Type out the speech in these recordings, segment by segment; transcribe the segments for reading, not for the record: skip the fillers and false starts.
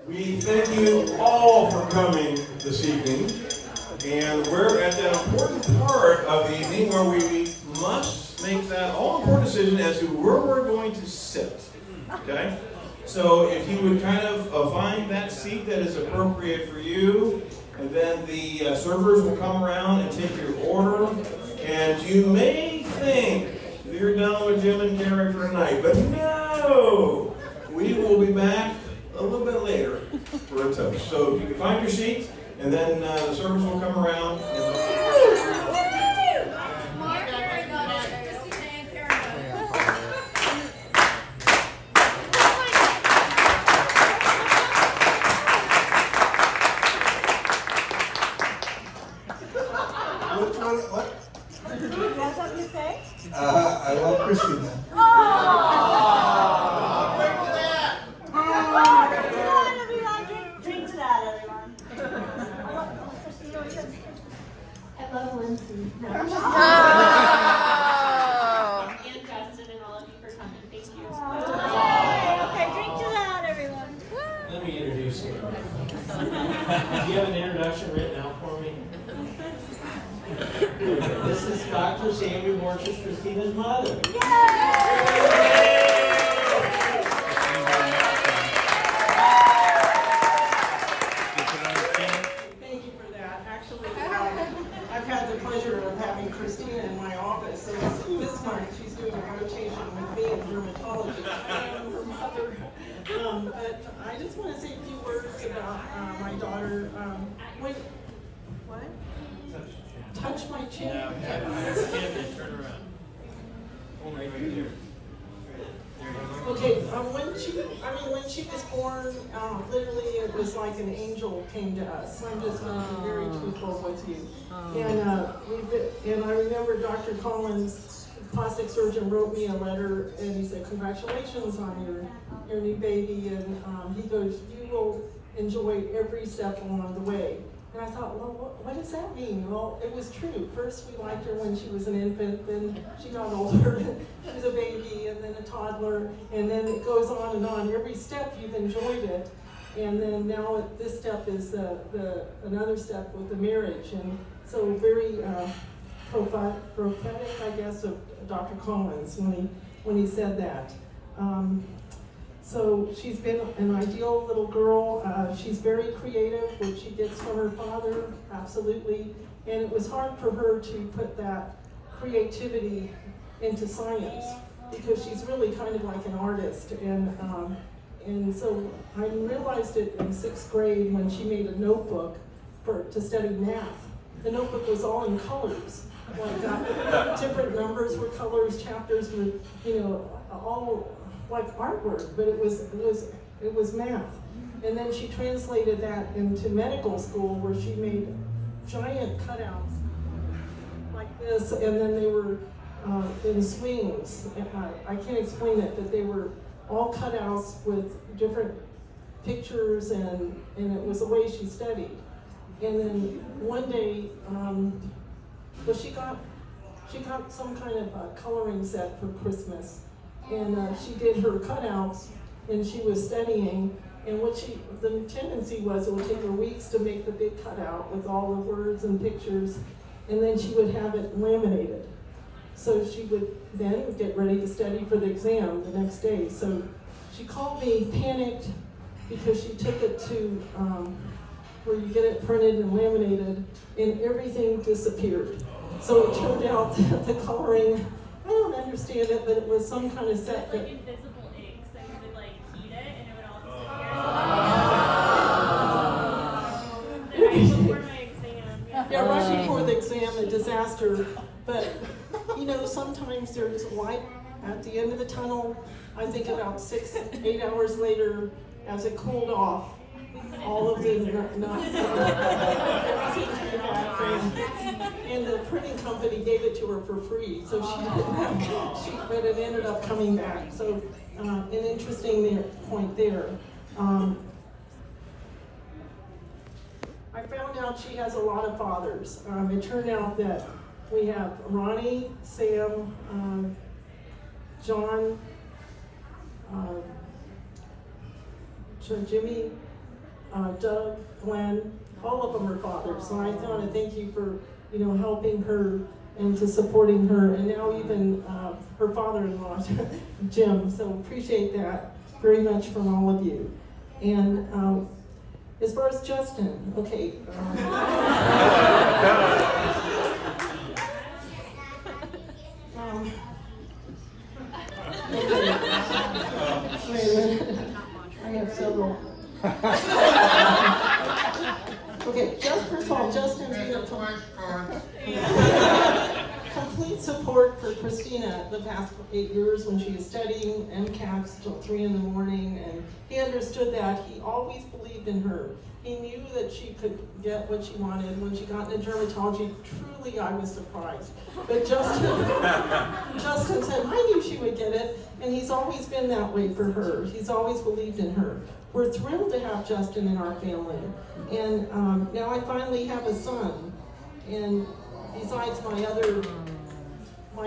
We thank you all for coming this evening, and we're at that important part of the evening where we must make that all-important decision as to where we're going to sit, okay? So if you would kind of find that seat that is appropriate for you, and then the servers will come around and take your order, and you may think you're done with Jim and Kerri for tonight, but no! We will be back a little bit later for a toast. So if you can find your seats, and then the servers will come around. What? That's what you say? I love Christina. Come on, everyone. Drink to that, everyone. Christina, we said, I love Lindsay. No. oh. And Justin and all of you for coming. Thank you. Okay, drink to that, everyone. Let me introduce you. Do you have an introduction written out for me? This is Dr. Sammy Morris, Christina's mother. Yay! Thank you for that. Actually, I've had the pleasure of having Christina in my office. So this month she's doing a rotation with me in dermatology. I am her mother. But I just want to say a few words about my daughter. What? Touch my chin? Turn around. Oh, right here. Okay, when she was born, literally it was like an angel came to us. I'm just going to be very truthful with you. And I remember Dr. Collins, plastic surgeon, wrote me a letter and he said, "Congratulations on your new baby." And he goes, "You will enjoy every step along the way." And I thought, well, what does that mean? Well, it was true. First, we liked her when she was an infant, then she got older, she was a baby, and then a toddler, and then it goes on and on. Every step, you've enjoyed it. And then now this step is another step with the marriage. And so very prophetic, I guess, of Dr. Collins when he said that. So she's been an ideal little girl. She's very creative, which she gets from her father, absolutely. And it was hard for her to put that creativity into science because she's really kind of like an artist. And so I realized it in 6th grade when she made a notebook to study math. The notebook was all in colors. Like different numbers were colors, chapters were, all like artwork, but it was math. And then she translated that into medical school where she made giant cutouts like this, and then they were in swings. I can't explain it, but they were all cutouts with different pictures, and it was the way she studied. And then one day, she got some kind of a coloring set for Christmas. And she did her cutouts, and she was studying. And the tendency was it would take her weeks to make the big cutout with all the words and pictures, and then she would have it laminated. So she would then get ready to study for the exam the next day. So she called me panicked because she took it to where you get it printed and laminated, and everything disappeared. So it turned out that the coloring, I don't understand it, but it was some kind of set. It's like invisible ink, so you would like heat it and it would all disappear. Right before my exam. Yeah, right before the exam, a disaster. But, sometimes there's light at the end of the tunnel. I think about 6, 8 hours later, as it cooled off, all of the nuts, everything came back. And the printing company gave it to her for free, so but it ended up coming back. So an interesting point there. I found out she has a lot of fathers. It turned out that we have Ronnie, Sam, John, Jimmy, Doug, Glenn, all of them are fathers. So I want to thank you for, helping her and to supporting her, and now even her father-in-law, Jim. So appreciate that very much from all of you. And as far as Justin, okay. Wait a minute. I have several. Okay, first of all, Justin's been complete support for Christina the past 8 years when she was studying MCATs till 3 in the morning, and he understood that. He always believed in her. He knew that she could get what she wanted. When she got into dermatology, truly I was surprised. But Justin said, I knew she would get it, and he's always been that way for her. He's always believed in her. We're thrilled to have Justin in our family. And now I finally have a son. And besides my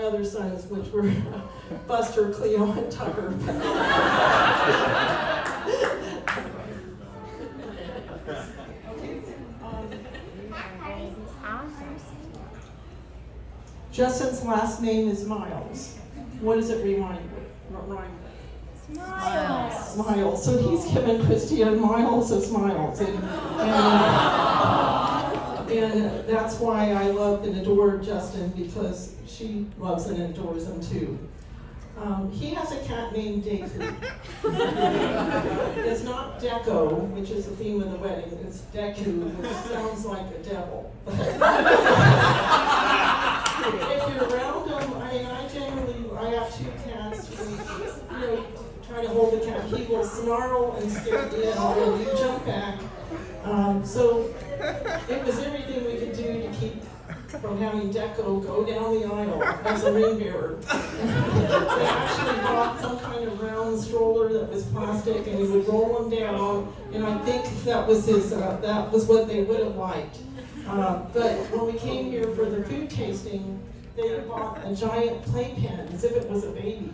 other sons, which were Buster, Cleo, and Tucker. Justin's last name is Miles. What does it rhyme with? Smiles. Miles. So he's given Christina Miles as Miles. And that's why I love and adore Justin, because she loves and adores him too. He has a cat named Deku. It's not Deco, which is the theme of the wedding. It's Deku, which sounds like a devil. If you're around him, I have 2 cats. Try to hold the cat. He will snarl and scare the hell out of you, jump back. So it was everything we could do to keep from having Deco go down the aisle as a ring bearer. They actually bought some kind of round stroller that was plastic, and he would roll them down. And I think that was what they would have liked. But when we came here for the food tasting, they bought a giant playpen as if it was a baby.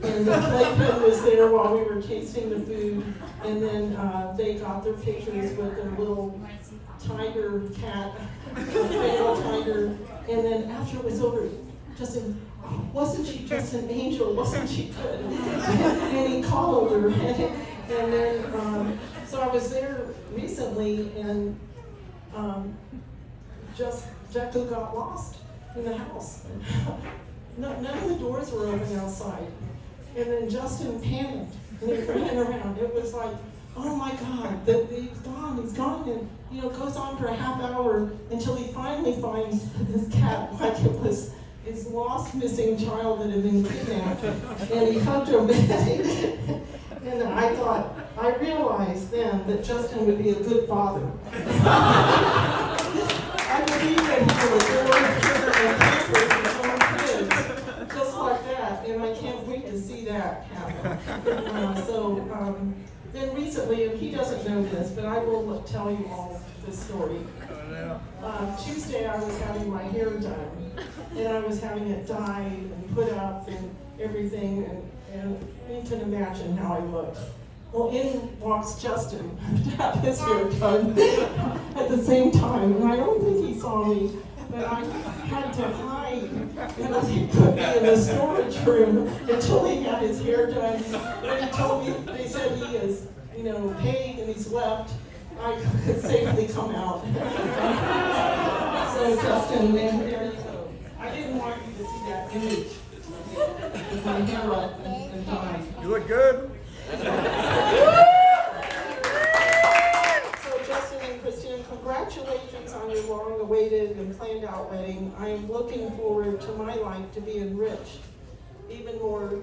And the playpen was there while we were tasting the food. And then they got their pictures with their little tiger cat, little tiger. And then after it was over, Justin, wasn't she just an angel? Wasn't she good? And he called her. And then, so I was there recently, and Deco got lost in the house. None of the doors were open outside. And then Justin panicked, and he ran around. It was like, oh my God, he's gone. And, goes on for a half hour until he finally finds this cat, like it was his lost missing child that had been kidnapped. And he hugged him. And I realized then that Justin would be a good father. I believe that he will adore and pamper his own kids, just like that, and I can't wait to see that happen. Then recently, and he doesn't know this, but I will tell you all this story. Tuesday I was having my hair done, and I was having it dyed and put up and everything, and you can imagine how I looked. Well, in walks Justin to have his hair done at the same time, and I don't think he saw me, but I had to hide, and he put me in the storage room until he got his hair done. And he told me, they said he is, paid and he's left. I could safely come out. So Justin, man, there you go. I didn't want you to see that image with my hair up and dyed. You look good. So Justin and Christina, congratulations on your long-awaited and planned-out wedding. I am looking forward to my life to be enriched even more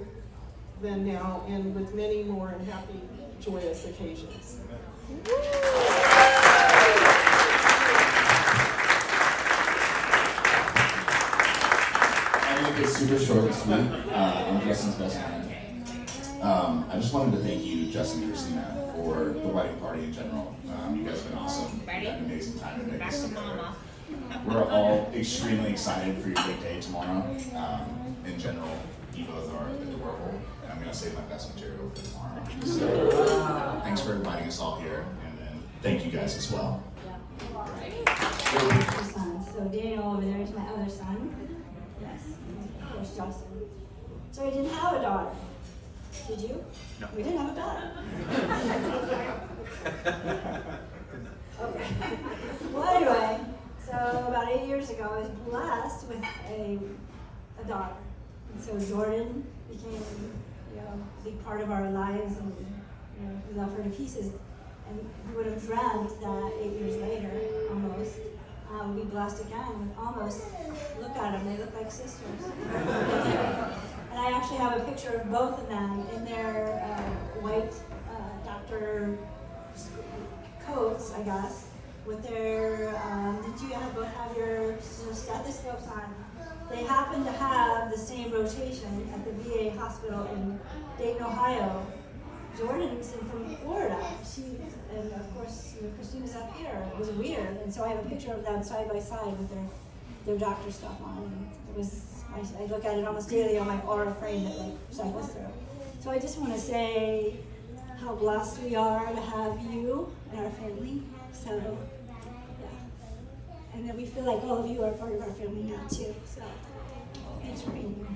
than now, and with many more and happy, joyous occasions. I'm going to get super short and sweet. I'm Justin's best man. I just wanted to thank you, Justin and Christina, for the wedding party in general. You guys have been awesome. We've had an amazing time in Vegas together. We're all extremely excited for your big day tomorrow. In general, you both are adorable. I'm going to save my best material for tomorrow. So, thanks for inviting us all here. And then thank you guys as well. Two sons. So Daniel over there is my other son. Yes. Of course, Justin. So we didn't have a daughter. Did you? No. We didn't have a daughter. Okay. Well, anyway, so about 8 years ago, I was blessed with a daughter. And so Jordan became, a big part of our lives, and we love her to pieces. And we would have dreamt that 8 years later, almost, we'd be blessed again with almost, look at them, they look like sisters. And I actually have a picture of both of them in their white doctor coats, I guess, with their, did you both have your stethoscopes on? They happen to have the same rotation at the VA hospital in Dayton, Ohio. Jordan's from Florida. And of course, Christina's up here. It was weird, and so I have a picture of them side by side with their doctor stuff on. And it was, I look at it almost daily on my Aura frame that cycles through. So I just want to say how blessed we are to have you in our family. So, yeah. And that we feel like all of you are part of our family now too. So, thanks for being here.